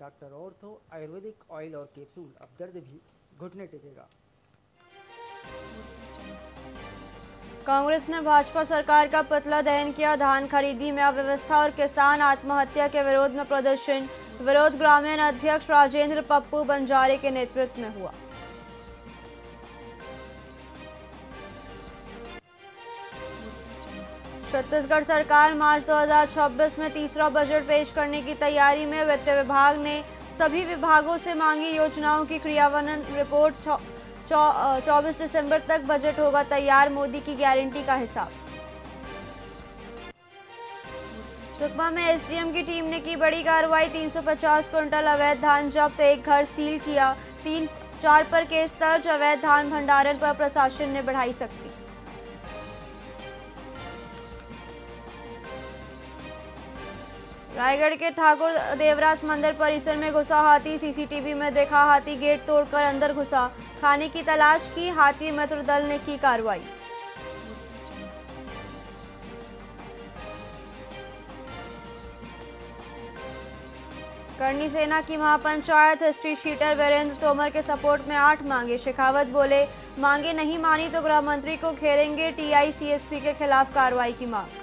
Doctor ortho Ayurvedic oil और capsule, अब दर्द भी घुटने टेकेगा। कांग्रेस ने भाजपा सरकार का पुतला दहन किया। धान खरीदी में अव्यवस्था और किसान आत्महत्या के विरोध में प्रदर्शन। विरोध ग्रामीण अध्यक्ष राजेंद्र पप्पू बंजारे के नेतृत्व में हुआ। छत्तीसगढ़ सरकार मार्च 2026 में तीसरा बजट पेश करने की तैयारी में। वित्त विभाग ने सभी विभागों से मांगी योजनाओं की क्रियान्वयन रिपोर्ट। 24 दिसंबर तक बजट होगा तैयार, मोदी की गारंटी का हिसाब। सुकमा में एसडीएम की टीम ने की बड़ी कार्रवाई। 350 क्विंटल अवैध धान जब्त, एक घर सील किया। 3-4 पर केस दर्ज। अवैध धान भंडारण पर प्रशासन ने बढ़ाई सख्ती। रायगढ़ के ठाकुर देवरास मंदिर परिसर में घुसा हाथी। सीसीटीवी में देखा हाथी गेट तोड़कर अंदर घुसा। खाने की तलाश की। हाथी मित्र दल ने की कार्रवाई। करनी सेना की महापंचायत। हिस्ट्री शीटर वीरेंद्र तोमर के सपोर्ट में 8 मांगे। शेखावत बोले, मांगे नहीं मानी तो गृह मंत्री को घेरेंगे। टीआई सीएसपी के खिलाफ कार्रवाई की मांग।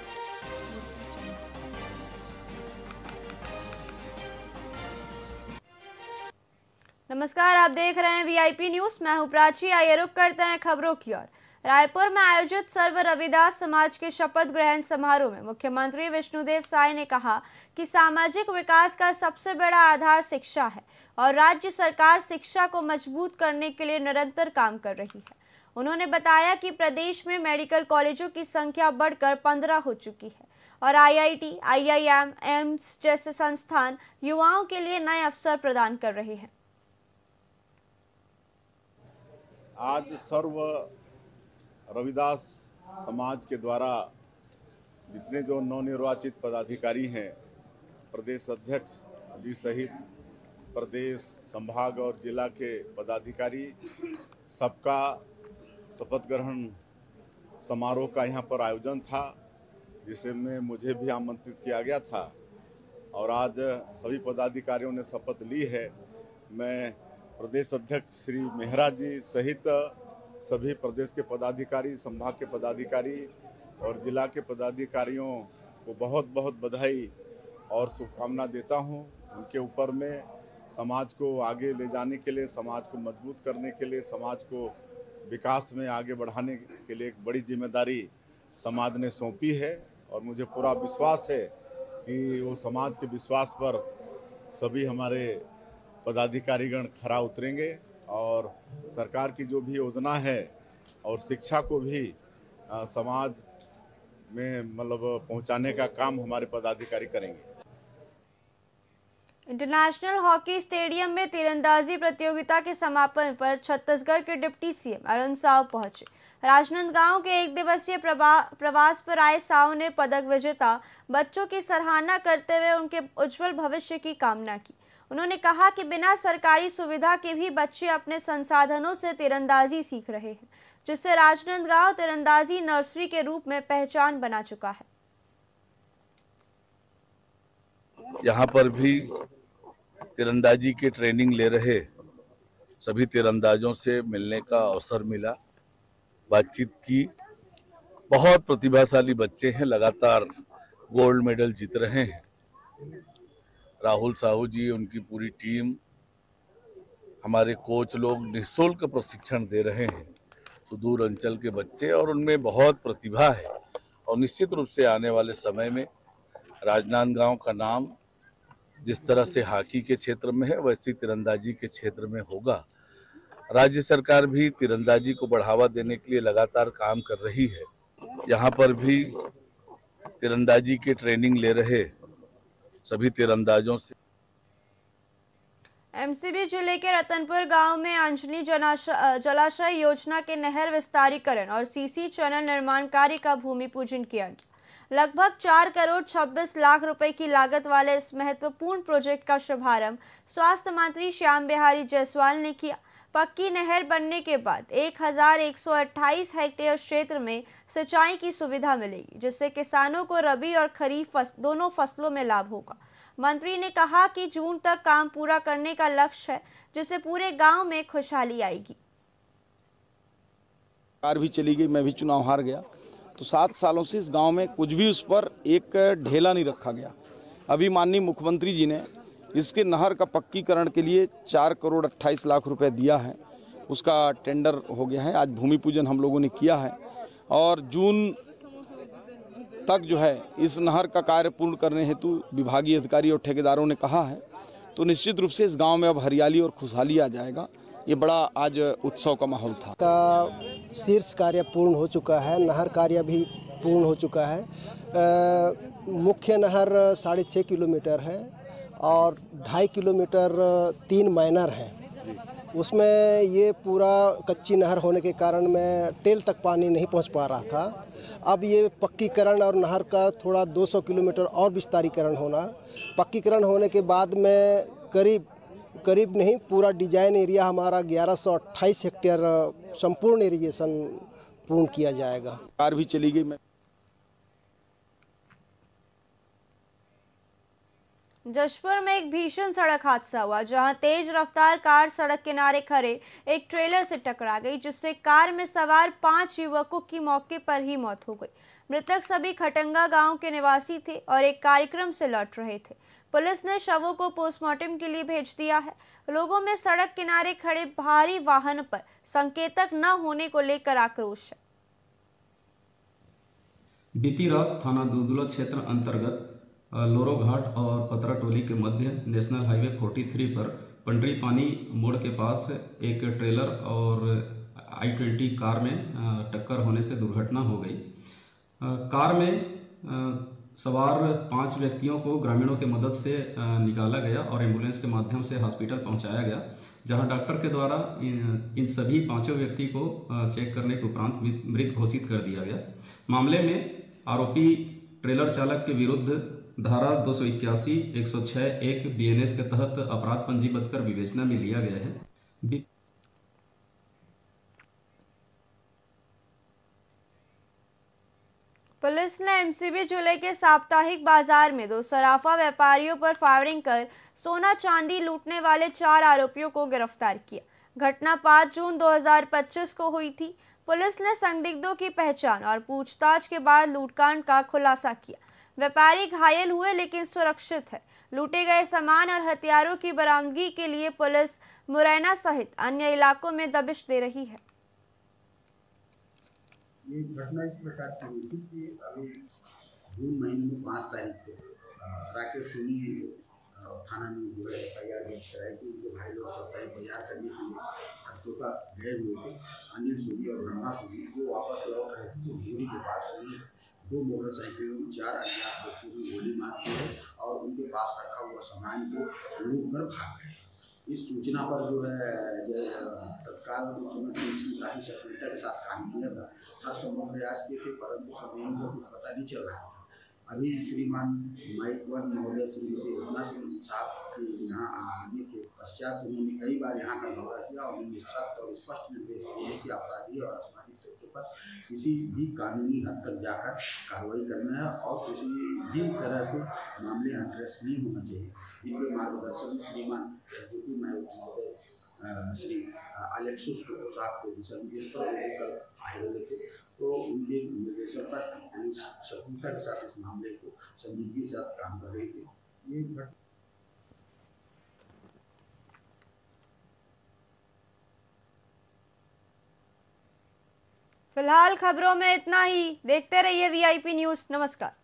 नमस्कार, आप देख रहे हैं वीआईपी न्यूज। मैं हूं प्राची। आइए रुक करते हैं खबरों की ओर। रायपुर में आयोजित सर्व रविदास समाज के शपथ ग्रहण समारोह में मुख्यमंत्री विष्णुदेव साय ने कहा कि सामाजिक विकास का सबसे बड़ा आधार शिक्षा है और राज्य सरकार शिक्षा को मजबूत करने के लिए निरंतर काम कर रही है। उन्होंने बताया कि प्रदेश में मेडिकल कॉलेजों की संख्या बढ़कर 15 हो चुकी है और आईआईटी, आईआईएम, एम्स जैसे संस्थान युवाओं के लिए नए अवसर प्रदान कर रहे हैं। आज सर्व रविदास समाज के द्वारा जितने जो नवनिर्वाचित पदाधिकारी हैं, प्रदेश अध्यक्ष जी सहित प्रदेश, संभाग और जिला के पदाधिकारी, सबका शपथ ग्रहण समारोह का यहाँ पर आयोजन था, जिसमें मुझे भी आमंत्रित किया गया था और आज सभी पदाधिकारियों ने शपथ ली है। मैं प्रदेश अध्यक्ष श्री मेहरा जी सहित सभी प्रदेश के पदाधिकारी, संभाग के पदाधिकारी और जिला के पदाधिकारियों को बहुत बहुत बधाई और शुभकामना देता हूं। उनके ऊपर में समाज को आगे ले जाने के लिए, समाज को मजबूत करने के लिए, समाज को विकास में आगे बढ़ाने के लिए एक बड़ी जिम्मेदारी समाज ने सौंपी है और मुझे पूरा विश्वास है कि वो समाज के विश्वास पर सभी हमारे पदाधिकारीगण खरा उतरेंगे और सरकार की जो भी योजना है और शिक्षा को भी समाज में पहुंचाने का काम हमारे पदाधिकारी करेंगे। इंटरनेशनल हॉकी स्टेडियम में तीरंदाजी प्रतियोगिता के समापन पर छत्तीसगढ़ के डिप्टी सीएम अरुण साव पहुंचे। राजनांदगांव के एक दिवसीय प्रवास पर आए साव ने पदक विजेता बच्चों की सराहना करते हुए उनके उज्जवल भविष्य की कामना की। उन्होंने कहा कि बिना सरकारी सुविधा के भी बच्चे अपने संसाधनों से तीरंदाजी सीख रहे हैं, जिससे राजनांदगांव तीरंदाजी नर्सरी के रूप में पहचान बना चुका है। यहाँ पर भी तीरंदाजी की ट्रेनिंग ले रहे सभी तीरंदाजों से मिलने का अवसर मिला, बातचीत की। बहुत प्रतिभाशाली बच्चे हैं, लगातार गोल्ड मेडल जीत रहे हैं। राहुल साहू जी, उनकी पूरी टीम, हमारे कोच लोग निःशुल्क प्रशिक्षण दे रहे हैं सुदूर अंचल के बच्चे, और उनमें बहुत प्रतिभा है और निश्चित रूप से आने वाले समय में राजनांदगांव का नाम जिस तरह से हॉकी के क्षेत्र में है वैसी तीरंदाजी के क्षेत्र में होगा। राज्य सरकार भी तीरंदाजी को बढ़ावा देने के लिए लगातार काम कर रही है। यहाँ पर भी तीरंदाजी की ट्रेनिंग ले रहे सभी तीरंदाजों से। एमसीबी जिले के रतनपुर गांव में अंजनी जलाशय योजना के नहर विस्तारीकरण और सीसी चैनल निर्माण कार्य का भूमि पूजन किया गया। लगभग 4 करोड़ 26 लाख रुपए की लागत वाले इस महत्वपूर्ण प्रोजेक्ट का शुभारंभ स्वास्थ्य मंत्री श्याम बिहारी जायसवाल ने किया। पक्की नहर बनने के बाद 1128 हेक्टेयर क्षेत्र में सिंचाई की सुविधा मिलेगी, जिससे किसानों को रबी और खरीफ दोनों फसलों में लाभ होगा। मंत्री ने कहा कि जून तक काम पूरा करने का लक्ष्य है, जिससे पूरे गांव में खुशहाली आएगी। कार भी चली गई, मैं भी चुनाव हार गया, तो 7 सालों से इस गांव में कुछ भी उस पर एक ढेला नहीं रखा गया। अभी माननीय मुख्यमंत्री जी ने इसके नहर का पक्कीकरण के लिए 4 करोड़ 28 लाख रुपए दिया है, उसका टेंडर हो गया है। आज भूमि पूजन हम लोगों ने किया है और जून तक जो है इस नहर का कार्य पूर्ण करने हेतु विभागीय अधिकारी और ठेकेदारों ने कहा है, तो निश्चित रूप से इस गांव में अब हरियाली और खुशहाली आ जाएगा। ये बड़ा आज उत्सव का माहौल था। का शीर्ष कार्य पूर्ण हो चुका है, नहर कार्य भी पूर्ण हो चुका है। मुख्य नहर 6.5 किलोमीटर है और 2.5 किलोमीटर 3 माइनर हैं। उसमें ये पूरा कच्ची नहर होने के कारण में टेल तक पानी नहीं पहुंच पा रहा था। अब ये पक्कीकरण और नहर का थोड़ा 200 किलोमीटर और विस्तारीकरण होना, पक्कीकरण होने के बाद में करीब नहीं पूरा डिजाइन एरिया हमारा 1128 हेक्टेयर संपूर्ण इरिगेशन पूर्ण किया जाएगा। कार भी चली गई। जशपुर में एक भीषण सड़क हादसा हुआ, जहां तेज रफ्तार कार सड़क किनारे खड़े एक ट्रेलर से टकरा गई, जिससे कार में सवार 5 युवकों की मौके पर ही मौत हो गई। मृतक सभी खटंगा गांव के निवासी थे और एक कार्यक्रम से लौट रहे थे। पुलिस ने शवों को पोस्टमार्टम के लिए भेज दिया है। लोगों में सड़क किनारे खड़े भारी वाहन पर संकेतक न होने को लेकर आक्रोश है। बीती रात थाना दुलदुला क्षेत्र अंतर्गत लोरो घाट और पतरा टोली के मध्य नेशनल हाईवे 43 पर पंडरी पानी मोड़ के पास एक ट्रेलर और i20 कार में टक्कर होने से दुर्घटना हो गई। कार में सवार 5 व्यक्तियों को ग्रामीणों के मदद से निकाला गया और एम्बुलेंस के माध्यम से हॉस्पिटल पहुंचाया गया, जहां डॉक्टर के द्वारा इन सभी 5 व्यक्ति को चेक करने के उपरांत मृत घोषित कर दिया गया। मामले में आरोपी ट्रेलर चालक के विरुद्ध धारा 281, 106(1) BNS के तहत अपराध पंजीबद्ध कर विवेचना में लिया गया है। पुलिस ने एमसीबी जिले के साप्ताहिक बाजार में 2 सराफा व्यापारियों पर फायरिंग कर सोना चांदी लूटने वाले 4 आरोपियों को गिरफ्तार किया। घटना 5 जून 2025 को हुई थी। पुलिस ने संदिग्धों की पहचान और पूछताछ के बाद लूटकांड का खुलासा किया। व्यापारी घायल हुए लेकिन सुरक्षित है। लूटे गए सामान और हथियारों की बरामदगी के लिए पुलिस मुरैना सहित अन्य इलाकों में दबिश दे रही है। ये घटना इस प्रकार से हुई थी कि अभी जून महीने में 5 तारीख को राकेश सोनी थाना में जो है FIR दर्ज कराई थी। उनके भाई लोग साप्ताहिक बाजार करने के लिए खर्चों का गए हुए थे। अनिल सोनी और ब्रह्मा सोनी जो वापस लौट रहे थे, तो भूरी के पास उन्हें 2 मोटरसाइकिलों में 4 अज्ञात व्यक्तियों की गोली मार दी है और उनके पास रखा हुआ सामान को लूट कर भाग गए। इस सूचना पर जो है तत्काल उस समय पुलिस ने काफ़ी सक्रियता के साथ काम किया था। हर संभव प्रयास किए थे, परंतु सभी को कुछ पता नहीं चल रहा था। अभी श्रीमान माइक वन महोदय श्रीमती रत्ना सिंह साहब के यहाँ आने के पश्चात उन्होंने कई बार यहाँ का दौरा किया और उन्होंने सख्त और स्पष्ट निर्देश दिए कि अपराधी और असामाजिक तत्वों पर किसी भी कानूनी हद तक जाकर कार्रवाई करना है और किसी भी तरह से मामले एड्रेस नहीं होना चाहिए। इनके मार्गदर्शन में श्रीमान SDP महोदय श्री अलेक्सिस साहब के दिशा निर्देश पर कल आए हुए थे, तो उनके निर्देशन पर पुलिस सक्रियता के साथ इस मामले को संजीदगी के साथ काम कर रही थी। ये फिलहाल खबरों में इतना ही। देखते रहिए VIP न्यूज़। नमस्कार।